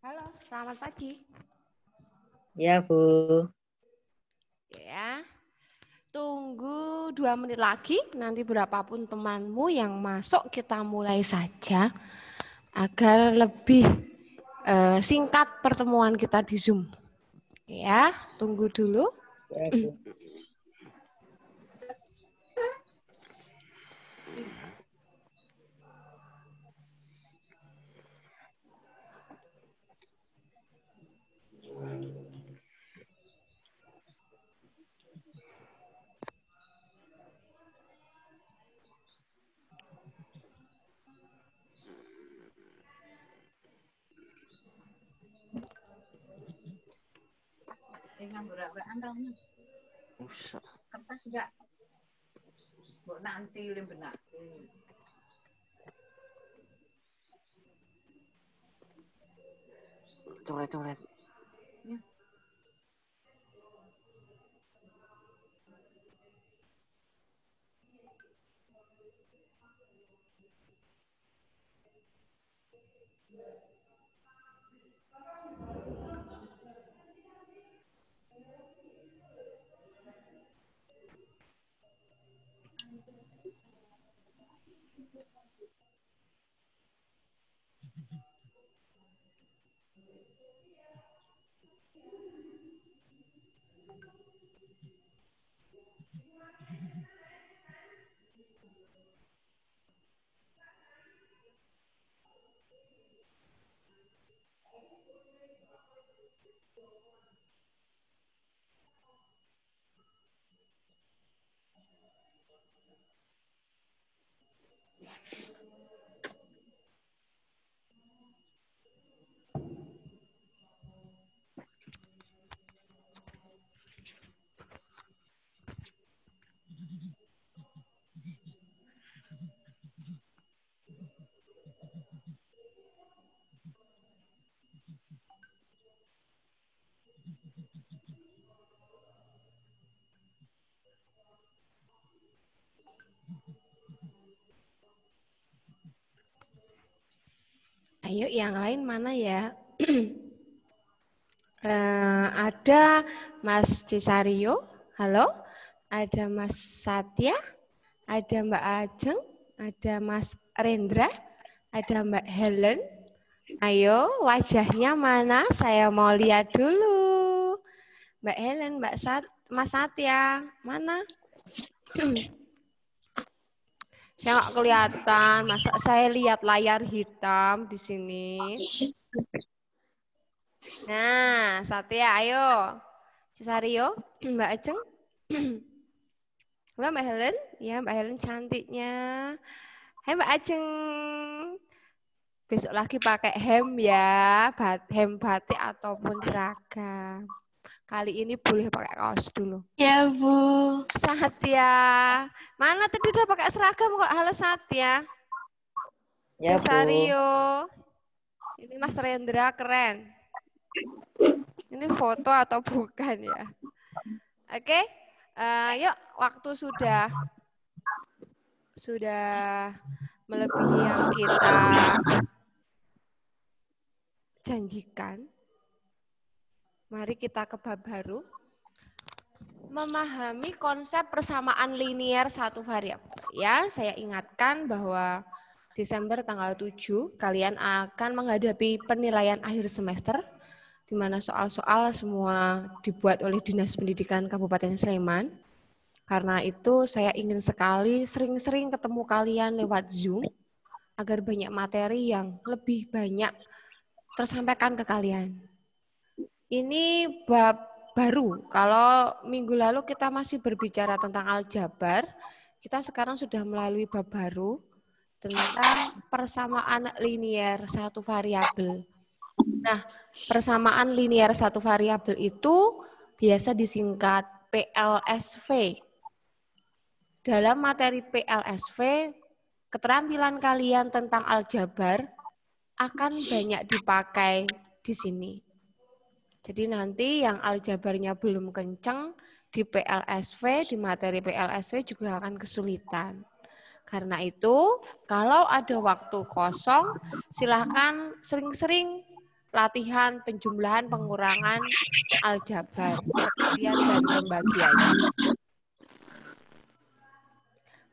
Halo, selamat pagi. Ya, Bu. Ya, tunggu 2 menit lagi. Nanti berapapun temanmu yang masuk, kita mulai saja agar lebih singkat pertemuan kita di Zoom. Ya, tunggu dulu. Ya, Bu. Kertas enggak? Nanti udah benar. Coret. Ya. Ayo, yang lain mana ya? Ada Mas Cesario, halo. Ada Mas Satya, ada Mbak Ajeng, ada Mas Rendra, ada Mbak Helen. Ayo, wajahnya mana? Saya mau lihat dulu. Mbak Helen, Mas Satya, mana? Saya nggak kelihatan. Masa saya lihat layar hitam di sini? Nah, Satya, ayo. Cesario, Mbak Ajeng. Halo Mbak Helen. Ya, Mbak Helen cantiknya. Hai Mbak Ajeng. Besok lagi pakai hem ya, hem batik ataupun seragam. Kali ini boleh pakai kaos dulu. Ya, Bu. Satya. Mana tadi udah pakai seragam kok? Halo Satya. Ya, Bu. Cesario. Ini Mas Rendra keren. Ini foto atau bukan ya? Oke. Yuk, waktu sudah melebihi yang kita janjikan. Mari kita ke bab baru. Memahami konsep persamaan linier satu variabel. Ya, saya ingatkan bahwa Desember tanggal 7 kalian akan menghadapi penilaian akhir semester di mana soal-soal semua dibuat oleh Dinas Pendidikan Kabupaten Sleman. Karena itu saya ingin sekali sering-sering ketemu kalian lewat Zoom agar banyak materi yang lebih banyak tersampaikan ke kalian. Ini bab baru. Kalau minggu lalu kita masih berbicara tentang aljabar, kita sekarang sudah melalui bab baru tentang persamaan linier satu variabel. Nah, persamaan linier satu variabel itu biasa disingkat PLSV. Dalam materi PLSV, keterampilan kalian tentang aljabar akan banyak dipakai di sini. Jadi nanti yang aljabarnya belum kencang di PLSV, di materi PLSV juga akan kesulitan. Karena itu, kalau ada waktu kosong, silahkan sering-sering latihan penjumlahan, pengurangan, aljabar, perkalian dan pembagiannya.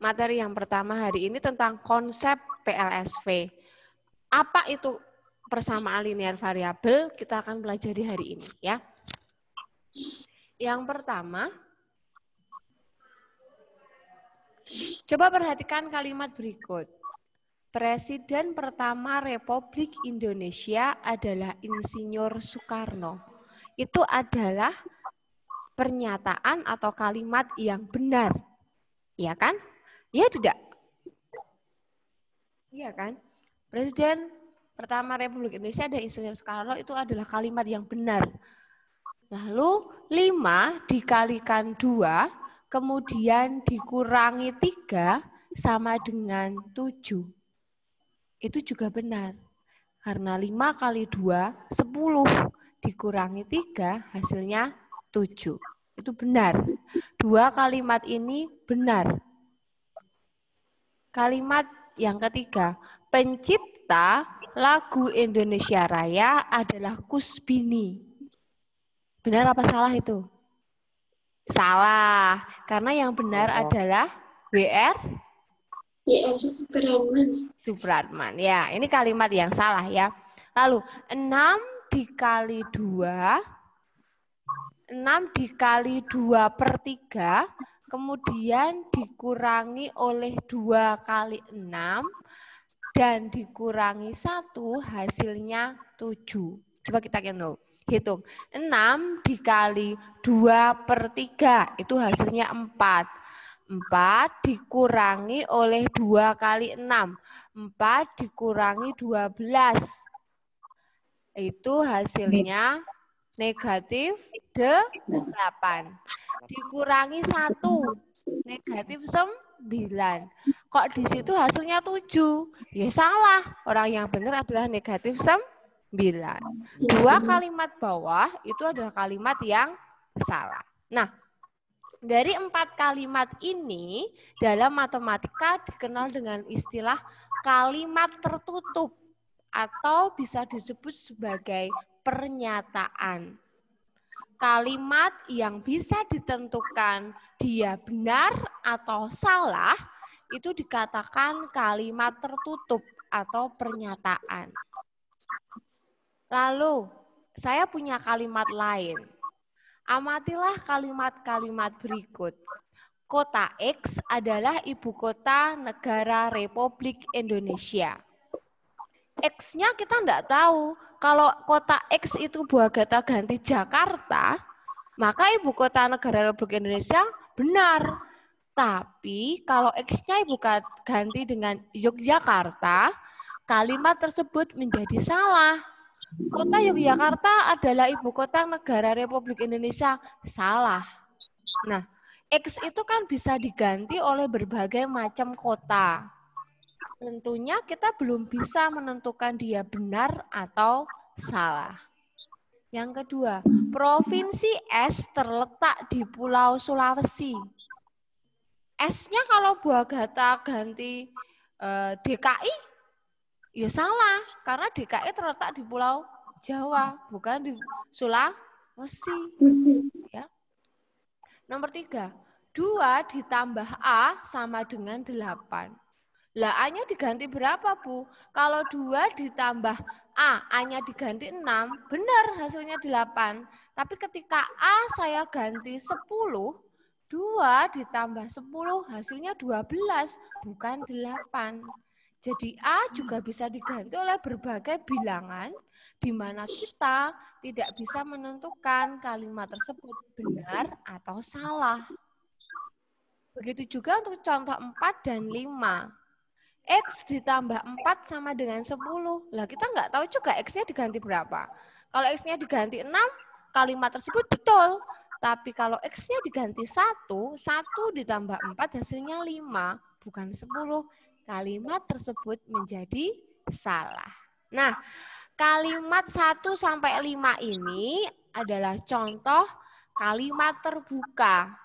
Materi yang pertama hari ini tentang konsep PLSV. Apa itu persamaan linear variabel? Kita akan pelajari hari ini ya. Yang pertama, coba perhatikan kalimat berikut. Presiden pertama Republik Indonesia adalah Insinyur Soekarno. Itu adalah pernyataan atau kalimat yang benar. Ya kan? Ya tidak? Iya kan? Presiden pertama Republik Indonesia ada Insinyur Soekarno, itu adalah kalimat yang benar. Lalu 5 dikalikan 2, kemudian dikurangi 3 sama dengan 7. Itu juga benar. Karena 5 kali 2, 10. Dikurangi 3, hasilnya 7. Itu benar. 2 kalimat ini benar. Kalimat yang ketiga, pencipta lagu Indonesia Raya adalah Kusbini. Benar apa salah itu? Salah, karena yang benar adalah W.R. Supratman. Ya, ini kalimat yang salah ya. Lalu 6 dikali 2, 6 dikali 2/3, kemudian dikurangi oleh 2 kali 6, dan dikurangi 1, hasilnya 7. Coba kita hitung. 6 dikali 2/3, itu hasilnya 4. 4 dikurangi oleh 2 kali 6. 4 dikurangi 12. Itu hasilnya negatif 8. Dikurangi 1, negatif 9. Kok di situ hasilnya 7? Ya salah. Orang yang benar adalah negatif 9. 2 kalimat bawah itu adalah kalimat yang salah. Nah, dari 4 kalimat ini dalam matematika dikenal dengan istilah kalimat tertutup atau bisa disebut sebagai pernyataan. Kalimat yang bisa ditentukan dia benar atau salah itu dikatakan kalimat tertutup atau pernyataan. Lalu, saya punya kalimat lain. Amatilah kalimat-kalimat berikut. Kota X adalah ibu kota negara Republik Indonesia. X-nya kita enggak tahu. Kalau kota X itu buah kata ganti Jakarta, maka ibu kota negara Republik Indonesia benar. Tapi kalau X-nya ibu ganti dengan Yogyakarta, kalimat tersebut menjadi salah. Kota Yogyakarta adalah ibu kota negara Republik Indonesia. Salah. Nah, X itu kan bisa diganti oleh berbagai macam kota. Tentunya kita belum bisa menentukan dia benar atau salah. Yang kedua, Provinsi S terletak di Pulau Sulawesi. S-nya kalau buah kata ganti DKI, ya salah. Karena DKI terletak di Pulau Jawa, bukan di Sulawesi. Ya. Nomor 3, 2 ditambah A sama dengan 8. Lah, A-nya diganti berapa, Bu? Kalau 2 ditambah A, A-nya diganti 6, benar hasilnya 8. Tapi ketika A saya ganti 10, 2 ditambah 10 hasilnya 12, bukan 8. Jadi A juga bisa diganti oleh berbagai bilangan, di mana kita tidak bisa menentukan kalimat tersebut benar atau salah. Begitu juga untuk contoh 4 dan 5. X ditambah 4 sama dengan 10. Lah kita nggak tahu juga X-nya diganti berapa. Kalau X-nya diganti 6, kalimat tersebut betul. Tapi kalau X-nya diganti 1, 1 ditambah 4 hasilnya 5, bukan 10. Kalimat tersebut menjadi salah. Nah, kalimat 1 sampai 5 ini adalah contoh kalimat terbuka.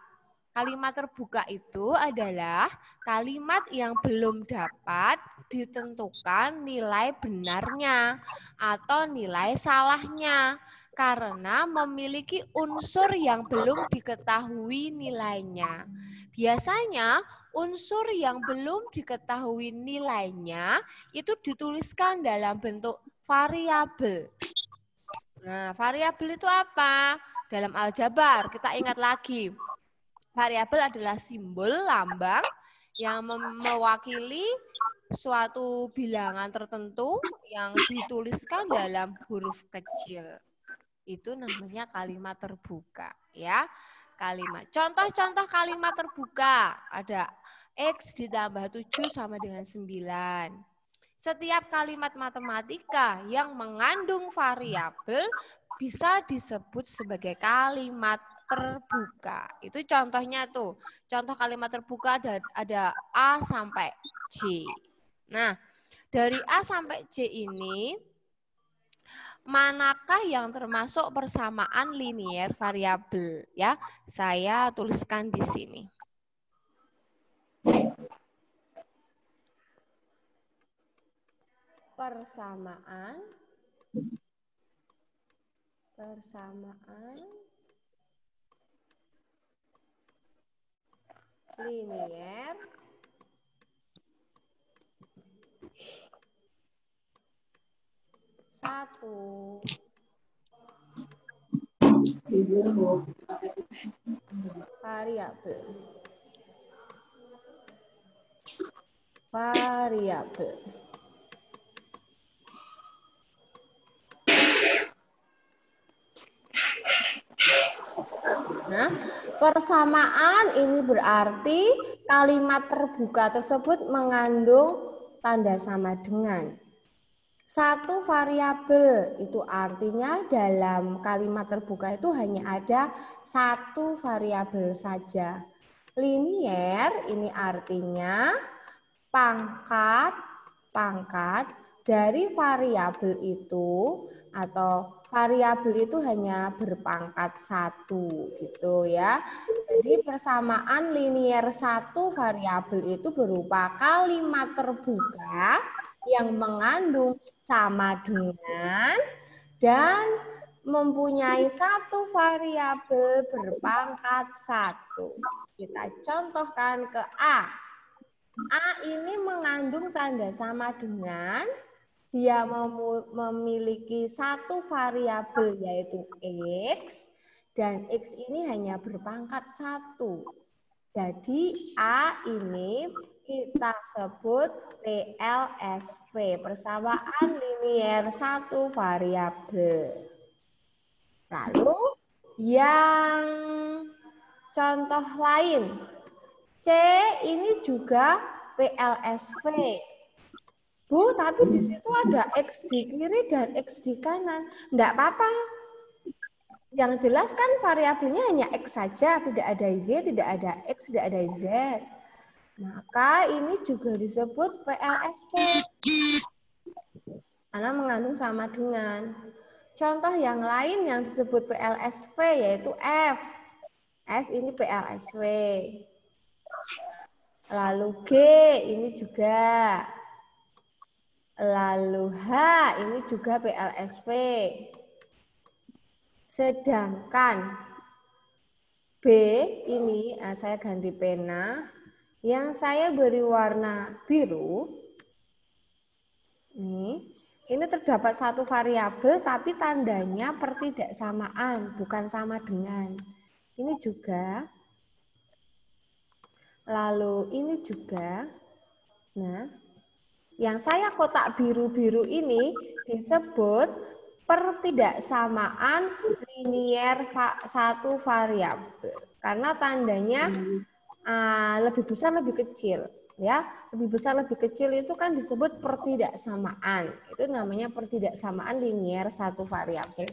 Kalimat terbuka itu adalah kalimat yang belum dapat ditentukan nilai benarnya atau nilai salahnya karena memiliki unsur yang belum diketahui nilainya. Biasanya unsur yang belum diketahui nilainya itu dituliskan dalam bentuk variabel. Nah, variabel itu apa? Dalam aljabar, kita ingat lagi. Variabel adalah simbol lambang yang mewakili suatu bilangan tertentu yang dituliskan dalam huruf kecil. Itu namanya kalimat terbuka, ya. Kalimat. Contoh-contoh kalimat terbuka ada X ditambah 7 sama dengan 9. Setiap kalimat matematika yang mengandung variabel bisa disebut sebagai kalimat terbuka. Itu contohnya tuh. Contoh kalimat terbuka ada A sampai J. Nah, dari A sampai J ini, manakah yang termasuk persamaan linier variabel? Ya, saya tuliskan di sini. Persamaan linier satu variabel. Nah, persamaan ini berarti kalimat terbuka tersebut mengandung tanda sama dengan. Satu variabel itu artinya dalam kalimat terbuka itu hanya ada satu variabel saja. Linier ini artinya pangkat dari variabel itu atau variabel itu hanya berpangkat satu gitu ya. Jadi persamaan linier satu variabel itu berupa kalimat terbuka yang mengandung sama dengan dan mempunyai satu variabel berpangkat satu. Kita contohkan ke A. A ini mengandung tanda sama dengan dia memiliki satu variabel yaitu X dan X ini hanya berpangkat satu. Jadi A ini kita sebut PLSV, persamaan linier satu variabel. Lalu yang contoh lain, C ini juga PLSV. Bu, tapi di situ ada X di kiri dan X di kanan. Enggak apa-apa. Yang jelas kan variabelnya hanya X saja, tidak ada Z, tidak ada X, tidak ada Z. Maka ini juga disebut PLSV. Karena mengandung sama dengan. Contoh yang lain yang disebut PLSV yaitu F. F ini PLSV. Lalu G ini juga. Lalu H ini juga PLSV. Sedangkan B ini saya ganti pena. Yang saya beri warna biru. Ini terdapat satu variabel tapi tandanya pertidaksamaan, bukan sama dengan. Ini juga. Lalu ini juga. Nah, yang saya kotak biru-biru ini disebut pertidaksamaan linier satu variabel. Karena tandanya lebih besar lebih kecil, ya. Lebih besar lebih kecil itu kan disebut pertidaksamaan. Itu namanya pertidaksamaan linier satu variabel.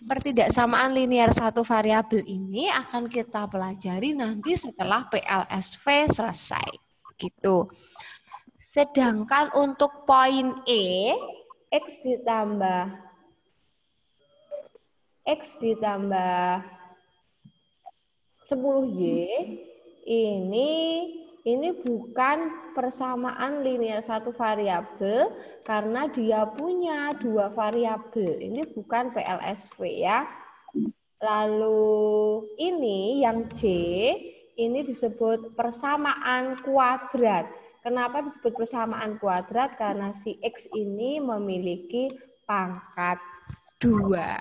Pertidaksamaan linier satu variabel ini akan kita pelajari nanti setelah PLSV selesai, gitu. Sedangkan untuk poin E, X ditambah 10Y, ini ini bukan persamaan linear satu variabel karena dia punya dua variabel. Ini bukan PLSV ya. Lalu ini yang J, ini disebut persamaan kuadrat. Kenapa disebut persamaan kuadrat? Karena si X ini memiliki pangkat 2.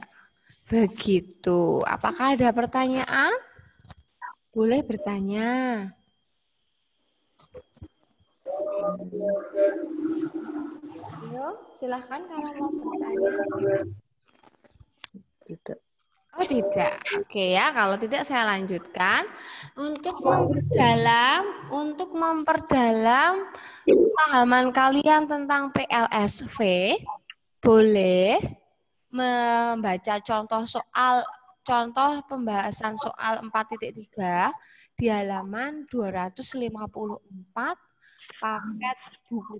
Begitu. Apakah ada pertanyaan? Boleh bertanya. Ayo, silahkan kalau mau bertanya. Tidak. Oh tidak, oke ya. Kalau tidak saya lanjutkan untuk memperdalam pemahaman kalian tentang PLSV, boleh membaca contoh pembahasan soal 4.3 di halaman 254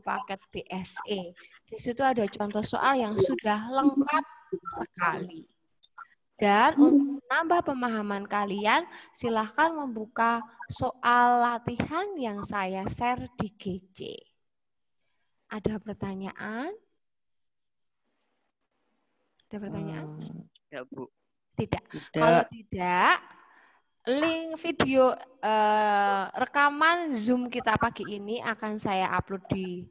paket BSE. Di situ ada contoh soal yang sudah lengkap sekali. Dan untuk menambah pemahaman kalian, silahkan membuka soal latihan yang saya share di GC. Ada pertanyaan? Ada pertanyaan? Ya, Bu. Tidak. Kalau tidak, link video rekaman Zoom kita pagi ini akan saya upload di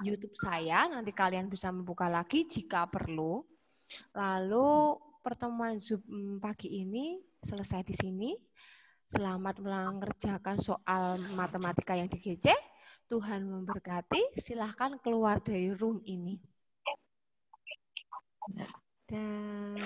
YouTube saya. Nanti kalian bisa membuka lagi jika perlu. Lalu pertemuan Zoom pagi ini selesai di sini. Selamat mengerjakan soal matematika yang di GC. Tuhan memberkati. Silahkan keluar dari room ini. Dan